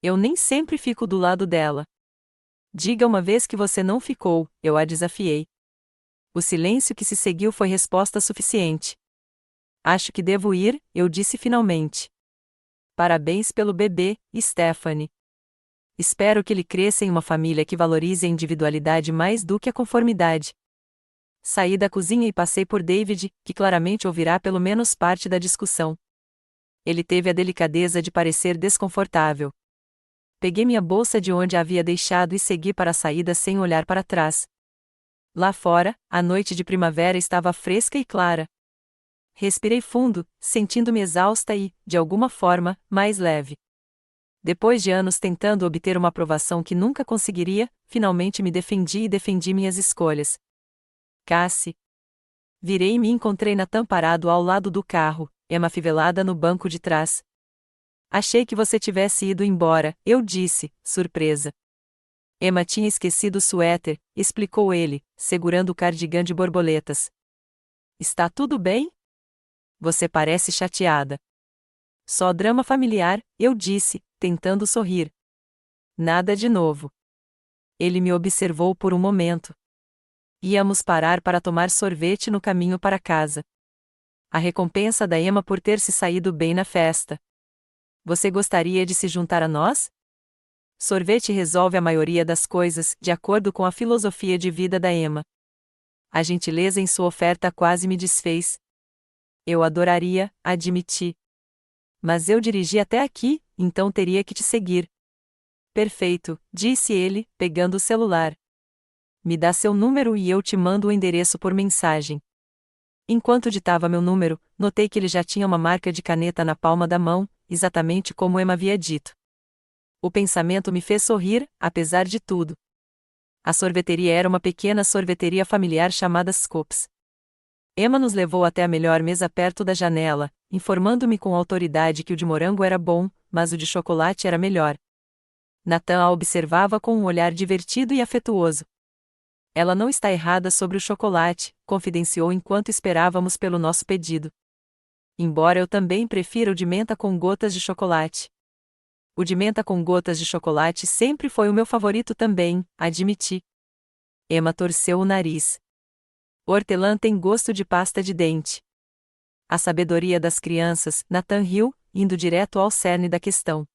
Eu nem sempre fico do lado dela. Diga uma vez que você não ficou, eu a desafiei. O silêncio que se seguiu foi resposta suficiente. Acho que devo ir, eu disse finalmente. Parabéns pelo bebê, Stephanie. Espero que ele cresça em uma família que valorize a individualidade mais do que a conformidade. Saí da cozinha e passei por David, que claramente ouvirá pelo menos parte da discussão. Ele teve a delicadeza de parecer desconfortável. Peguei minha bolsa de onde a havia deixado e segui para a saída sem olhar para trás. Lá fora, a noite de primavera estava fresca e clara. Respirei fundo, sentindo-me exausta e, de alguma forma, mais leve. Depois de anos tentando obter uma aprovação que nunca conseguiria, finalmente me defendi e defendi minhas escolhas. Cassie. Virei e me encontrei Nathan parado ao lado do carro, Emma afivelada no banco de trás. Achei que você tivesse ido embora, eu disse, surpresa. Emma tinha esquecido o suéter, explicou ele, segurando o cardigã de borboletas. Está tudo bem? Você parece chateada. Só drama familiar, eu disse, tentando sorrir. Nada de novo. Ele me observou por um momento. Íamos parar para tomar sorvete no caminho para casa. A recompensa da Emma por ter se saído bem na festa. Você gostaria de se juntar a nós? Sorvete resolve a maioria das coisas, de acordo com a filosofia de vida da Emma. A gentileza em sua oferta quase me desfez. Eu adoraria, admiti. Mas eu dirigi até aqui, então teria que te seguir. Perfeito, disse ele, pegando o celular. Me dá seu número e eu te mando o endereço por mensagem. Enquanto ditava meu número, notei que ele já tinha uma marca de caneta na palma da mão, exatamente como Emma havia dito. O pensamento me fez sorrir, apesar de tudo. A sorveteria era uma pequena sorveteria familiar chamada Scopes. Emma nos levou até a melhor mesa perto da janela, informando-me com autoridade que o de morango era bom, mas o de chocolate era melhor. Nathan a observava com um olhar divertido e afetuoso. Ela não está errada sobre o chocolate, confidenciou enquanto esperávamos pelo nosso pedido. Embora eu também prefira o de menta com gotas de chocolate. O de menta com gotas de chocolate sempre foi o meu favorito também, admiti. Emma torceu o nariz. O hortelã tem gosto de pasta de dente. A sabedoria das crianças, Nathan riu, indo direto ao cerne da questão.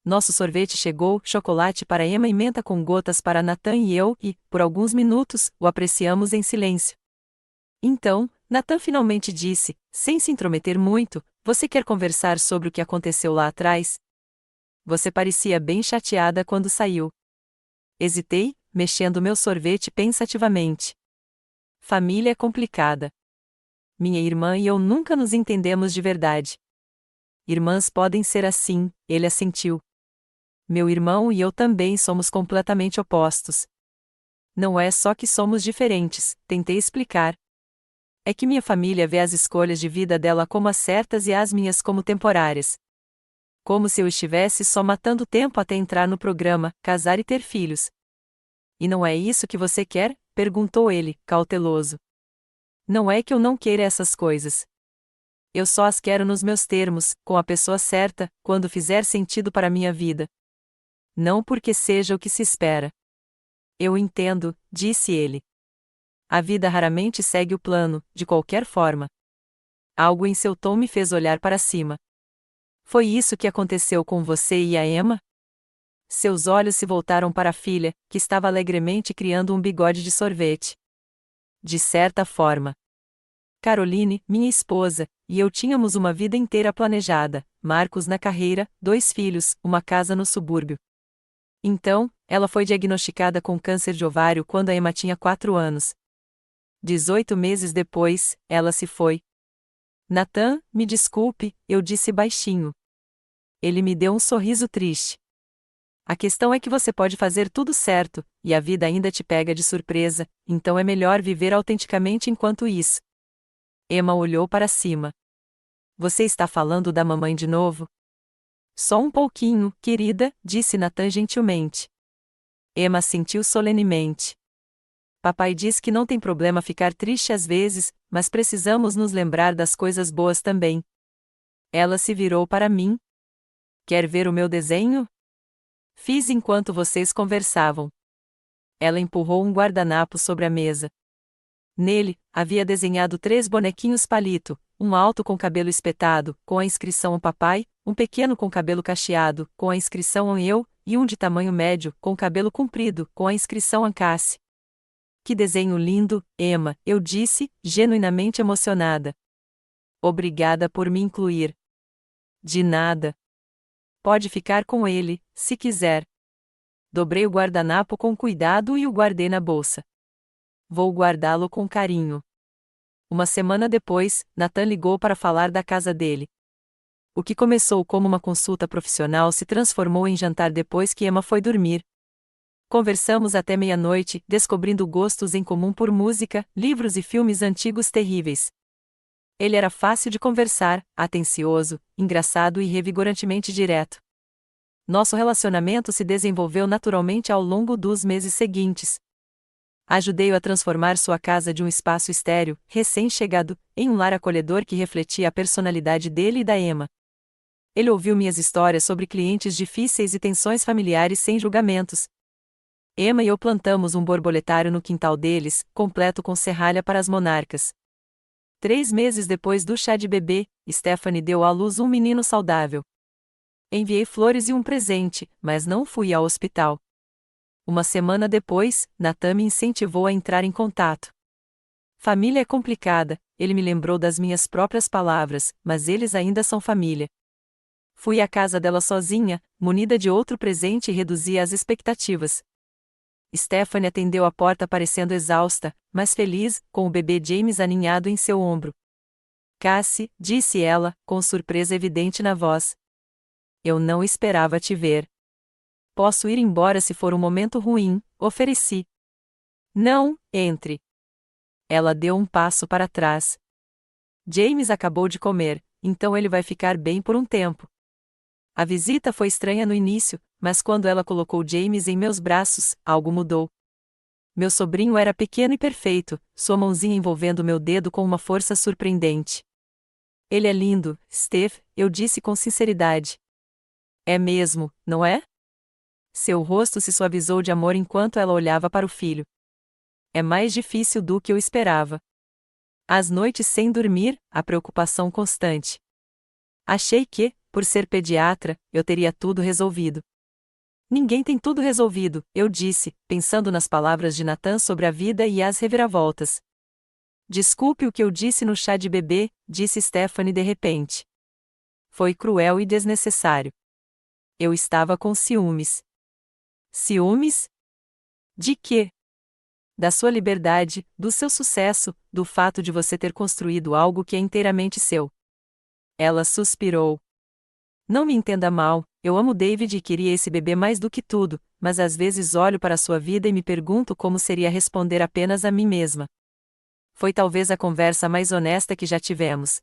Nosso sorvete chegou, chocolate para Emma e menta com gotas para Nathan e eu, e, por alguns minutos, o apreciamos em silêncio. Então, Nathan finalmente disse, sem se intrometer muito, você quer conversar sobre o que aconteceu lá atrás? Você parecia bem chateada quando saiu. Hesitei, mexendo meu sorvete pensativamente. Família é complicada. Minha irmã e eu nunca nos entendemos de verdade. Irmãs podem ser assim, ele assentiu. Meu irmão e eu também somos completamente opostos. Não é só que somos diferentes, tentei explicar. É que minha família vê as escolhas de vida dela como as certas e as minhas como temporárias. Como se eu estivesse só matando tempo até entrar no programa, casar e ter filhos. E não é isso que você quer? Perguntou ele, cauteloso. Não é que eu não queira essas coisas. Eu só as quero nos meus termos, com a pessoa certa, quando fizer sentido para a minha vida. Não porque seja o que se espera. Eu entendo, disse ele. A vida raramente segue o plano, de qualquer forma. Algo em seu tom me fez olhar para cima. Foi isso que aconteceu com você e a Emma? Seus olhos se voltaram para a filha, que estava alegremente criando um bigode de sorvete. De certa forma. Caroline, minha esposa, e eu tínhamos uma vida inteira planejada, Marcos na carreira, 2 filhos, uma casa no subúrbio. Então, ela foi diagnosticada com câncer de ovário quando a Emma tinha 4 anos. 18 meses depois, ela se foi. Nathan, me desculpe, eu disse baixinho. Ele me deu um sorriso triste. A questão é que você pode fazer tudo certo, e a vida ainda te pega de surpresa, então é melhor viver autenticamente enquanto isso. Emma olhou para cima. Você está falando da mamãe de novo? Só um pouquinho, querida, disse Nathan gentilmente. Emma assentiu solenemente. Papai diz que não tem problema ficar triste às vezes, mas precisamos nos lembrar das coisas boas também. Ela se virou para mim. Quer ver o meu desenho? Fiz enquanto vocês conversavam. Ela empurrou um guardanapo sobre a mesa. Nele, havia desenhado 3 bonequinhos palito, um alto com cabelo espetado, com a inscrição "O Papai", um pequeno com cabelo cacheado, com a inscrição "On Eu", e um de tamanho médio, com cabelo comprido, com a inscrição "Ancasse". Que desenho lindo, Emma, eu disse, genuinamente emocionada. Obrigada por me incluir. De nada. Pode ficar com ele, se quiser. Dobrei o guardanapo com cuidado e o guardei na bolsa. Vou guardá-lo com carinho. Uma semana depois, Nathan ligou para falar da casa dele. O que começou como uma consulta profissional se transformou em jantar depois que Emma foi dormir. Conversamos até meia-noite, descobrindo gostos em comum por música, livros e filmes antigos terríveis. Ele era fácil de conversar, atencioso, engraçado e revigorantemente direto. Nosso relacionamento se desenvolveu naturalmente ao longo dos meses seguintes. Ajudei-o a transformar sua casa de um espaço estéril, recém-chegado, em um lar acolhedor que refletia a personalidade dele e da Emma. Ele ouviu minhas histórias sobre clientes difíceis e tensões familiares sem julgamentos. Emma e eu plantamos um borboletário no quintal deles, completo com serralha para as monarcas. 3 meses depois do chá de bebê, Stephanie deu à luz um menino saudável. Enviei flores e um presente, mas não fui ao hospital. Uma semana depois, Nathan me incentivou a entrar em contato. Família é complicada, ele me lembrou das minhas próprias palavras, mas eles ainda são família. Fui à casa dela sozinha, munida de outro presente e reduzi as expectativas. Stephanie atendeu a porta parecendo exausta, mas feliz, com o bebê James aninhado em seu ombro. Cassie, disse ela, com surpresa evidente na voz. Eu não esperava te ver. Posso ir embora se for um momento ruim, ofereci. Não, entre. Ela deu um passo para trás. James acabou de comer, então ele vai ficar bem por um tempo. A visita foi estranha no início, mas quando ela colocou James em meus braços, algo mudou. Meu sobrinho era pequeno e perfeito, sua mãozinha envolvendo meu dedo com uma força surpreendente. Ele é lindo, Steph, eu disse com sinceridade. É mesmo, não é? Seu rosto se suavizou de amor enquanto ela olhava para o filho. É mais difícil do que eu esperava. As noites sem dormir, a preocupação constante. Achei que, por ser pediatra, eu teria tudo resolvido. Ninguém tem tudo resolvido, eu disse, pensando nas palavras de Nathan sobre a vida e as reviravoltas. Desculpe o que eu disse no chá de bebê, disse Stephanie de repente. Foi cruel e desnecessário. Eu estava com ciúmes. Ciúmes? De quê? Da sua liberdade, do seu sucesso, do fato de você ter construído algo que é inteiramente seu. Ela suspirou. Não me entenda mal, eu amo David e queria esse bebê mais do que tudo, mas às vezes olho para sua vida e me pergunto como seria responder apenas a mim mesma. Foi talvez a conversa mais honesta que já tivemos.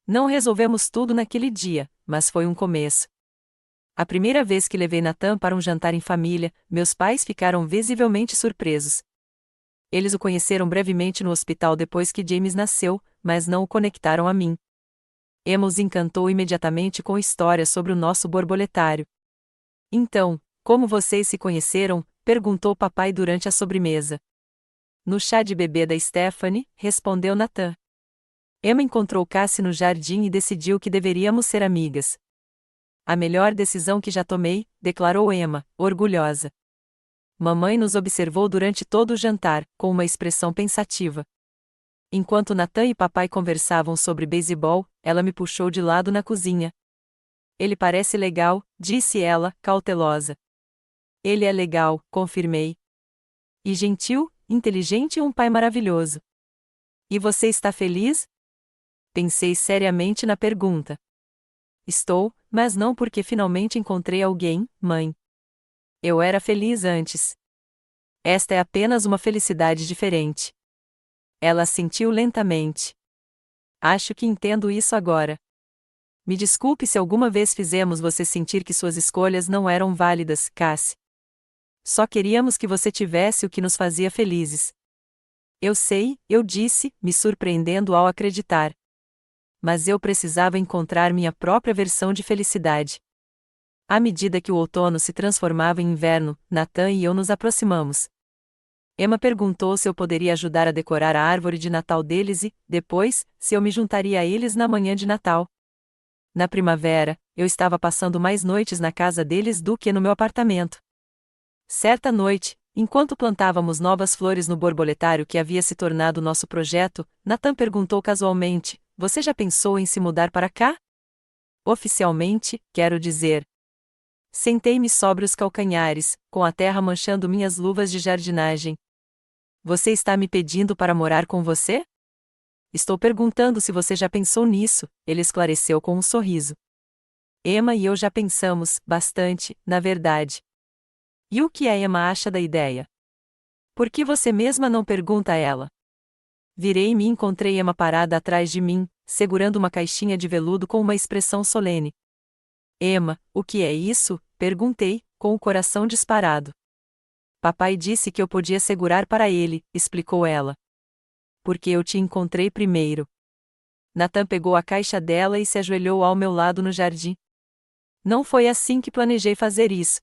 Não resolvemos tudo naquele dia, mas foi um começo. A primeira vez que levei Nathan para um jantar em família, meus pais ficaram visivelmente surpresos. Eles o conheceram brevemente no hospital depois que James nasceu, mas não o conectaram a mim. Emma os encantou imediatamente com histórias sobre o nosso borboletário. Então, como vocês se conheceram? Perguntou papai durante a sobremesa. No chá de bebê da Stephanie, respondeu Nathan. Emma encontrou Cassie no jardim e decidiu que deveríamos ser amigas. A melhor decisão que já tomei, declarou Emma, orgulhosa. Mamãe nos observou durante todo o jantar, com uma expressão pensativa. Enquanto Nathan e papai conversavam sobre beisebol, ela me puxou de lado na cozinha. Ele parece legal, disse ela, cautelosa. Ele é legal, confirmei. E gentil, inteligente e um pai maravilhoso. E você está feliz? Pensei seriamente na pergunta. Estou, mas não porque finalmente encontrei alguém, mãe. Eu era feliz antes. Esta é apenas uma felicidade diferente. Ela assentiu lentamente. Acho que entendo isso agora. Me desculpe se alguma vez fizemos você sentir que suas escolhas não eram válidas, Cassie. Só queríamos que você tivesse o que nos fazia felizes. Eu sei, eu disse, me surpreendendo ao acreditar. Mas eu precisava encontrar minha própria versão de felicidade. À medida que o outono se transformava em inverno, Nathan e eu nos aproximamos. Emma perguntou se eu poderia ajudar a decorar a árvore de Natal deles e, depois, se eu me juntaria a eles na manhã de Natal. Na primavera, eu estava passando mais noites na casa deles do que no meu apartamento. Certa noite, enquanto plantávamos novas flores no borboletário que havia se tornado nosso projeto, Nathan perguntou casualmente: Você já pensou em se mudar para cá? Oficialmente, quero dizer. Sentei-me sobre os calcanhares, com a terra manchando minhas luvas de jardinagem. Você está me pedindo para morar com você? Estou perguntando se você já pensou nisso, ele esclareceu com um sorriso. Emma e eu já pensamos, bastante, na verdade. E o que a Emma acha da ideia? Por que você mesma não pergunta a ela? Virei-me e encontrei Emma parada atrás de mim, segurando uma caixinha de veludo com uma expressão solene. Emma, o que é isso? Perguntei, com o coração disparado. Papai disse que eu podia segurar para ele, explicou ela. Porque eu te encontrei primeiro. Nathan pegou a caixa dela e se ajoelhou ao meu lado no jardim. Não foi assim que planejei fazer isso.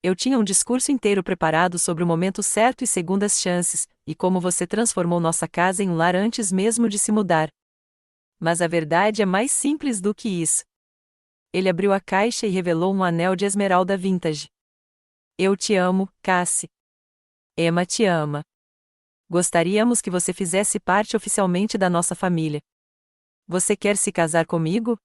Eu tinha um discurso inteiro preparado sobre o momento certo e segundas chances, e como você transformou nossa casa em um lar antes mesmo de se mudar. Mas a verdade é mais simples do que isso. Ele abriu a caixa e revelou um anel de esmeralda vintage. Eu te amo, Cassie. Emma te ama. Gostaríamos que você fizesse parte oficialmente da nossa família. Você quer se casar comigo?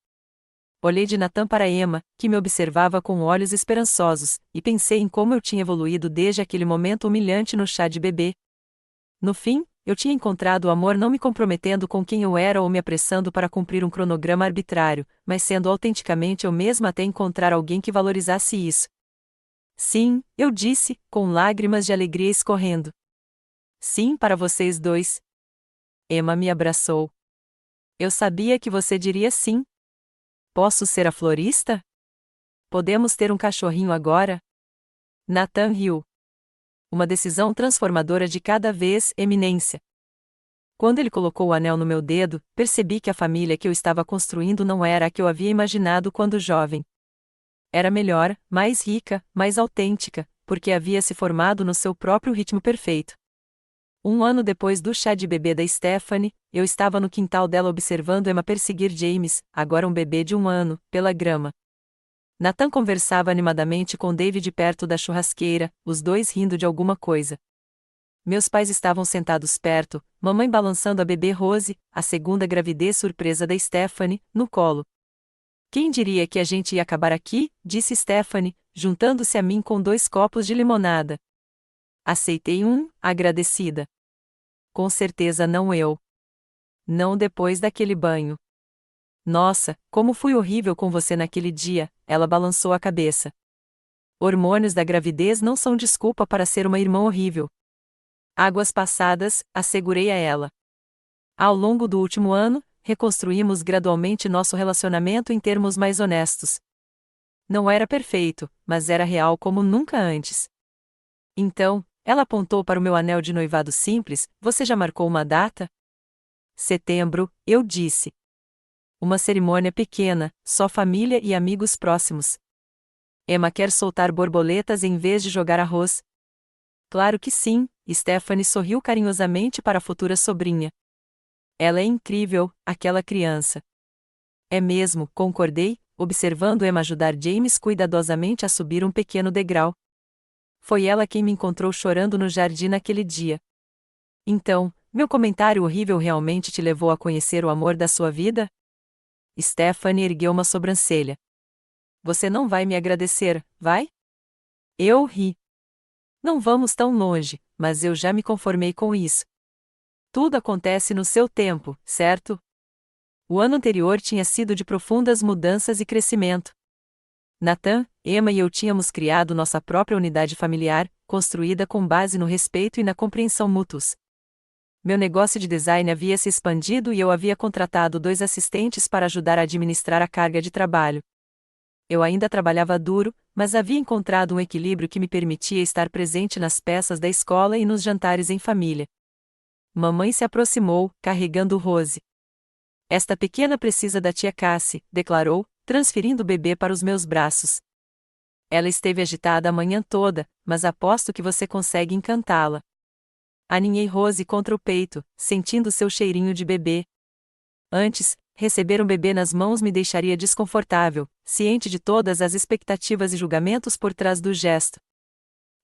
Olhei de Nathan para Emma, que me observava com olhos esperançosos, e pensei em como eu tinha evoluído desde aquele momento humilhante no chá de bebê. No fim, eu tinha encontrado o amor não me comprometendo com quem eu era ou me apressando para cumprir um cronograma arbitrário, mas sendo autenticamente eu mesma até encontrar alguém que valorizasse isso. Sim, eu disse, com lágrimas de alegria escorrendo. Sim, para vocês dois. Emma me abraçou. Eu sabia que você diria sim. Posso ser a florista? Podemos ter um cachorrinho agora? Nathan riu. Uma decisão transformadora de cada vez, Eminência. Quando ele colocou o anel no meu dedo, percebi que a família que eu estava construindo não era a que eu havia imaginado quando jovem. Era melhor, mais rica, mais autêntica, porque havia se formado no seu próprio ritmo perfeito. Um ano depois do chá de bebê da Stephanie, eu estava no quintal dela observando Emma perseguir James, agora um bebê de 1 ano, pela grama. Nathan conversava animadamente com David perto da churrasqueira, os dois rindo de alguma coisa. Meus pais estavam sentados perto, mamãe balançando a bebê Rose, a segunda gravidez surpresa da Stephanie, no colo. Quem diria que a gente ia acabar aqui? Disse Stephanie, juntando-se a mim com 2 copos de limonada. Aceitei agradecida. Com certeza não eu. Não depois daquele banho. Nossa, como fui horrível com você naquele dia, ela balançou a cabeça. Hormônios da gravidez não são desculpa para ser uma irmã horrível. Águas passadas, assegurei a ela. Ao longo do último ano, reconstruímos gradualmente nosso relacionamento em termos mais honestos. Não era perfeito, mas era real como nunca antes. Então, ela apontou para o meu anel de noivado simples. Você já marcou uma data? Setembro, eu disse. Uma cerimônia pequena, só família e amigos próximos. Emma quer soltar borboletas em vez de jogar arroz? Claro que sim, Stephanie sorriu carinhosamente para a futura sobrinha. Ela é incrível, aquela criança. É mesmo, concordei, observando Emma ajudar James cuidadosamente a subir um pequeno degrau. Foi ela quem me encontrou chorando no jardim naquele dia. Então, meu comentário horrível realmente te levou a conhecer o amor da sua vida? Stephanie ergueu uma sobrancelha. Você não vai me agradecer, vai? Eu ri. Não vamos tão longe, mas eu já me conformei com isso. Tudo acontece no seu tempo, certo? O ano anterior tinha sido de profundas mudanças e crescimento. Nathan, Emma e eu tínhamos criado nossa própria unidade familiar, construída com base no respeito e na compreensão mútuos. Meu negócio de design havia se expandido e eu havia contratado 2 assistentes para ajudar a administrar a carga de trabalho. Eu ainda trabalhava duro, mas havia encontrado um equilíbrio que me permitia estar presente nas peças da escola e nos jantares em família. Mamãe se aproximou, carregando Rose. Esta pequena precisa da tia Cassie, declarou, transferindo o bebê para os meus braços. Ela esteve agitada a manhã toda, mas aposto que você consegue encantá-la. Aninhei Rose contra o peito, sentindo seu cheirinho de bebê. Antes, receber um bebê nas mãos me deixaria desconfortável, ciente de todas as expectativas e julgamentos por trás do gesto.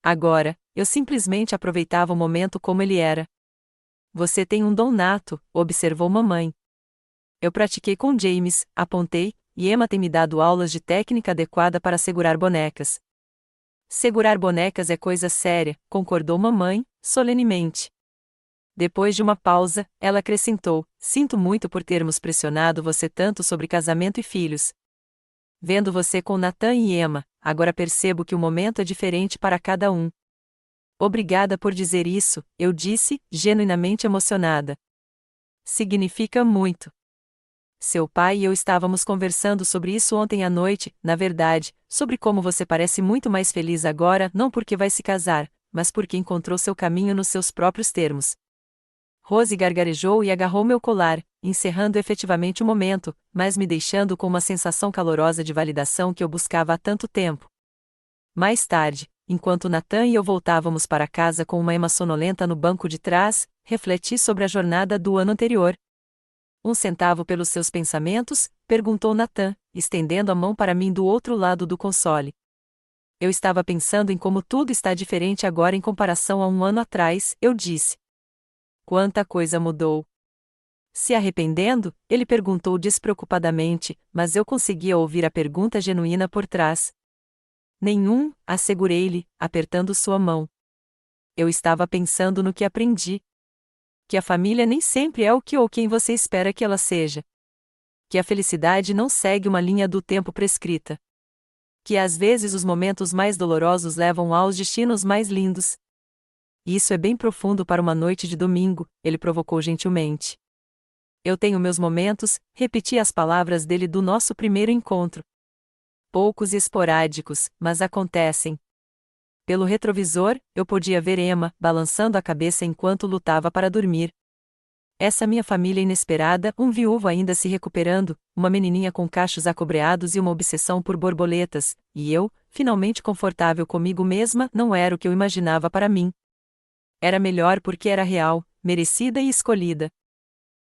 Agora, eu simplesmente aproveitava o momento como ele era. Você tem um dom nato, observou mamãe. Eu pratiquei com James, apontei, e Emma tem me dado aulas de técnica adequada para segurar bonecas. Segurar bonecas é coisa séria, concordou mamãe, solenemente. Depois de uma pausa, ela acrescentou: sinto muito por termos pressionado você tanto sobre casamento e filhos. Vendo você com Nathan e Emma, agora percebo que o momento é diferente para cada um. Obrigada por dizer isso, eu disse, genuinamente emocionada. Significa muito. Seu pai e eu estávamos conversando sobre isso ontem à noite, na verdade, sobre como você parece muito mais feliz agora, não porque vai se casar, mas porque encontrou seu caminho nos seus próprios termos. Rose gargarejou e agarrou meu colar, encerrando efetivamente o momento, mas me deixando com uma sensação calorosa de validação que eu buscava há tanto tempo. Mais tarde, enquanto Nathan e eu voltávamos para casa com uma Emma sonolenta no banco de trás, refleti sobre a jornada do ano anterior. 1 centavo pelos seus pensamentos? Perguntou Nathan, estendendo a mão para mim do outro lado do console. Eu estava pensando em como tudo está diferente agora em comparação a um ano atrás, eu disse. Quanta coisa mudou. Se arrependendo? Ele perguntou despreocupadamente, mas eu conseguia ouvir a pergunta genuína por trás. Nenhum, assegurei-lhe, apertando sua mão. Eu estava pensando no que aprendi. Que a família nem sempre é o que ou quem você espera que ela seja. Que a felicidade não segue uma linha do tempo prescrita. Que às vezes os momentos mais dolorosos levam aos destinos mais lindos. Isso é bem profundo para uma noite de domingo, ele provocou gentilmente. Eu tenho meus momentos, repeti as palavras dele do nosso primeiro encontro. Poucos e esporádicos, mas acontecem. Pelo retrovisor, eu podia ver Emma, balançando a cabeça enquanto lutava para dormir. Essa minha família inesperada, um viúvo ainda se recuperando, uma menininha com cachos acobreados e uma obsessão por borboletas, e eu, finalmente confortável comigo mesma, não era o que eu imaginava para mim. Era melhor porque era real, merecida e escolhida.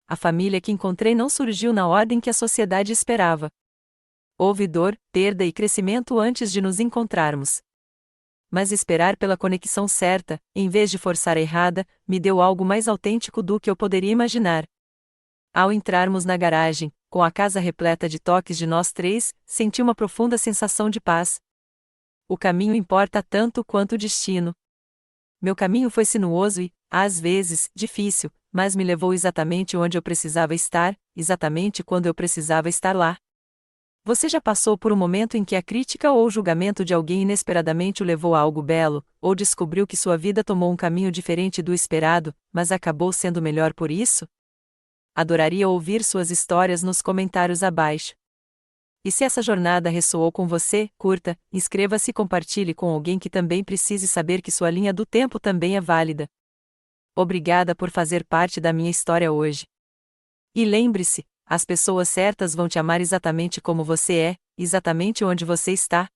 A família que encontrei não surgiu na ordem que a sociedade esperava. Houve dor, perda e crescimento antes de nos encontrarmos. Mas esperar pela conexão certa, em vez de forçar a errada, me deu algo mais autêntico do que eu poderia imaginar. Ao entrarmos na garagem, com a casa repleta de toques de nós três, senti uma profunda sensação de paz. O caminho importa tanto quanto o destino. Meu caminho foi sinuoso e, às vezes, difícil, mas me levou exatamente onde eu precisava estar, exatamente quando eu precisava estar lá. Você já passou por um momento em que a crítica ou o julgamento de alguém inesperadamente o levou a algo belo, ou descobriu que sua vida tomou um caminho diferente do esperado, mas acabou sendo melhor por isso? Adoraria ouvir suas histórias nos comentários abaixo. E se essa jornada ressoou com você, curta, inscreva-se e compartilhe com alguém que também precise saber que sua linha do tempo também é válida. Obrigada por fazer parte da minha história hoje. E lembre-se, as pessoas certas vão te amar exatamente como você é, exatamente onde você está.